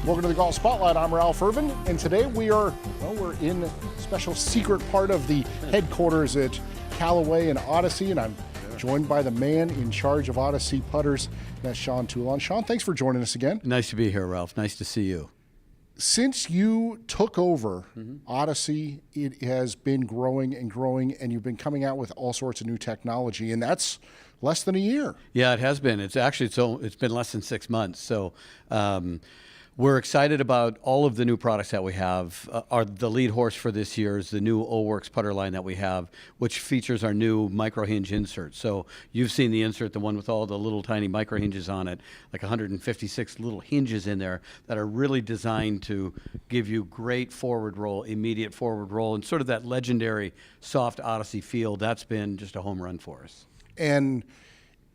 Welcome to the Golf Spotlight. I'm Ralph Irvin, and today we're in a special secret part of the headquarters at Callaway and Odyssey, and I'm joined by the man in charge of Odyssey putters, that's Sean Toulon. Sean, thanks for joining us again. Nice to be here, Ralph. Nice to see you. Since you took over Odyssey, it has been growing and growing, and you've been coming out with all sorts of new technology, and that's less than a year. Yeah, it has been. It's been less than 6 months. So we're excited about all of the new products that we have. The lead horse for this year is the new O-Works putter line that we have, which features our new micro hinge insert. So you've seen the insert, the one with all the little tiny micro hinges on it, like 156 little hinges in there that are really designed to give you great forward roll, immediate forward roll, and sort of that legendary soft Odyssey feel. That's been just a home run for us. And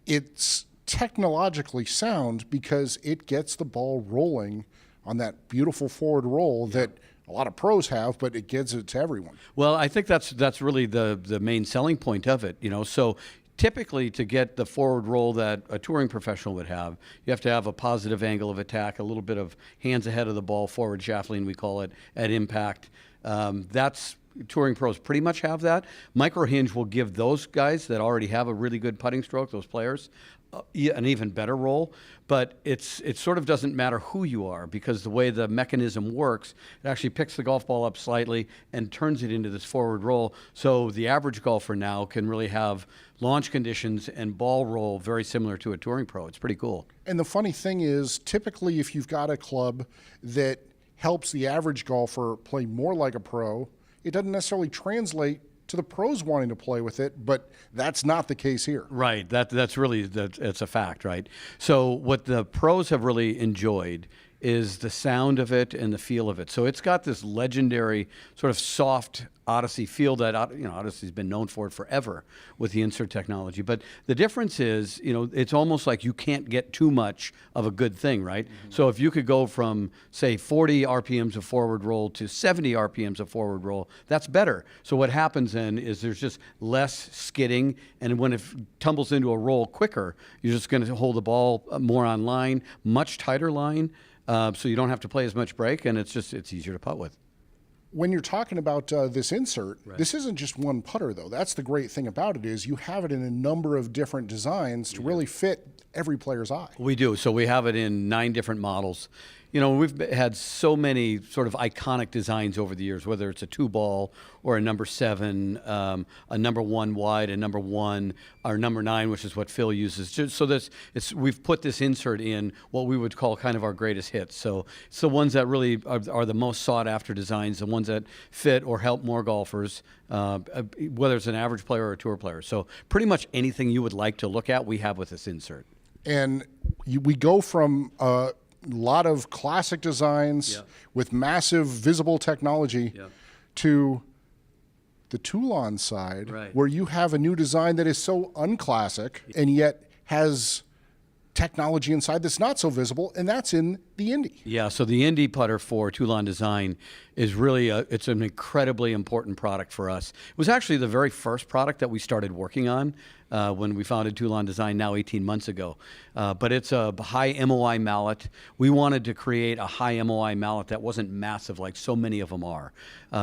it's technologically sound because it gets the ball rolling on that beautiful forward roll that a lot of pros have, but it gives it to everyone. Well, I think that's really the main selling point of it, you know. So typically, to get the forward roll that a touring professional would have, you have to have a positive angle of attack, a little bit of hands ahead of the ball, forward shaft lean, we call it, at impact. Touring pros pretty much have that. Micro hinge will give those guys that already have a really good putting stroke, those players, an even better roll. But it sort of doesn't matter who you are, because the way the mechanism works, it actually picks the golf ball up slightly and turns it into this forward roll. So the average golfer now can really have launch conditions and ball roll very similar to a touring pro. It's pretty cool. And the funny thing is, typically if you've got a club that helps the average golfer play more like a pro, it doesn't necessarily translate to the pros wanting to play with it, but that's not the case here. Right. It's a fact, right? So what the pros have really enjoyed is the sound of it and the feel of it. So it's got this legendary sort of soft Odyssey feel that, Odyssey's been known for it forever with the insert technology. But the difference is, it's almost like you can't get too much of a good thing, right? Mm-hmm. So if you could go from, say, 40 RPMs of forward roll to 70 RPMs of forward roll, that's better. So what happens then is there's just less skidding, and when it tumbles into a roll quicker, you're just going to hold the ball more on line, much tighter line, so you don't have to play as much break, and it's easier to putt with. When you're talking about this insert, right, this isn't just one putter, though. That's the great thing about it, is you have it in a number of different designs to really fit every player's eye. We do. So we have it in 9 different models. We've had so many sort of iconic designs over the years, whether it's a 2-ball or a number 7, a number 1 wide, a number 1, or number 9, which is what Phil uses. So we've put this insert in what we would call kind of our greatest hits. So it's the ones that really are the most sought after designs, the ones that fit or help more golfers, whether it's an average player or a tour player. So pretty much anything you would like to look at, we have with this insert. And we go from a lot of classic designs with massive visible technology to the Toulon side, where you have a new design that is so unclassic and yet has technology inside that's not so visible, and that's in the Indy. Yeah, so the Indy putter for Toulon Design is really it's an incredibly important product for us. It was actually the very first product that we started working on when we founded Toulon Design now 18 months ago. But it's a high MOI mallet. We wanted to create a high MOI mallet that wasn't massive like so many of them are,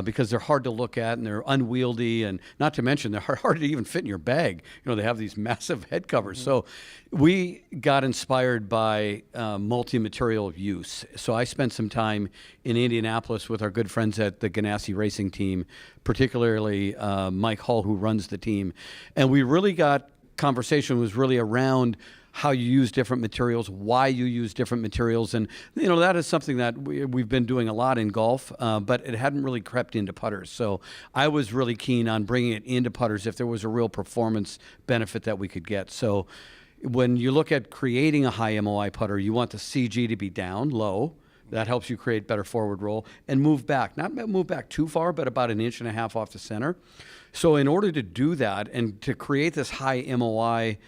because they're hard to look at and they're unwieldy, and not to mention they're hard to even fit in your bag. They have these massive head covers. So we got inspired by multi-material use. So I spent some time in Indianapolis with our good friends at the Ganassi Racing Team, particularly Mike Hull, who runs the team. And we really got conversation was really around how you use different materials, why you use different materials. And, that is something that we've been doing a lot in golf, but it hadn't really crept into putters. So I was really keen on bringing it into putters if there was a real performance benefit that we could get. So when you look at creating a high MOI putter, you want the CG to be down, low. That helps you create better forward roll and move back. Not move back too far, but about 1.5 inches off the center. So in order to do that and to create this high MOI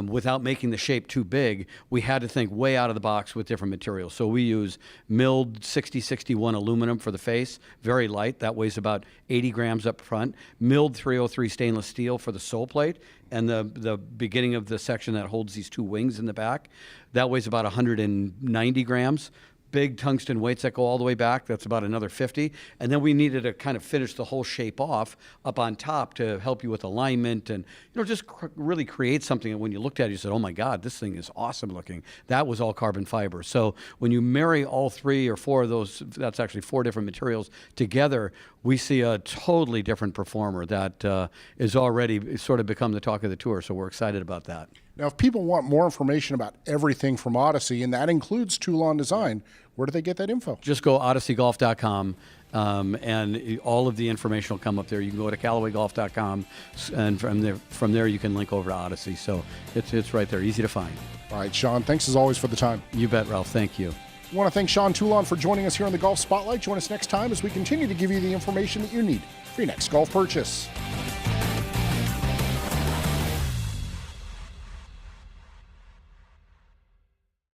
without making the shape too big, we had to think way out of the box with different materials. So we use milled 6061 aluminum for the face, very light. That weighs about 80 grams up front. Milled 303 stainless steel for the sole plate and the beginning of the section that holds these two wings in the back. That weighs about 190 grams. big tungsten weights that go all the way back. That's about another 50. And then we needed to kind of finish the whole shape off up on top to help you with alignment and, just really create something that when you looked at it, you said, oh my God, this thing is awesome looking. That was all carbon fiber. So when you marry all 3 or 4 of those, that's actually 4 different materials together, we see a totally different performer that is already sort of become the talk of the tour. So we're excited about that. Now, if people want more information about everything from Odyssey, and that includes Toulon Design, where do they get that info? Just go odysseygolf.com, and all of the information will come up there. You can go to CallawayGolf.com, and from there you can link over to Odyssey. So it's right there, easy to find. All right, Sean, thanks as always for the time. You bet, Ralph. Thank you. I want to thank Sean Toulon for joining us here on the Golf Spotlight. Join us next time as we continue to give you the information that you need for your next golf purchase.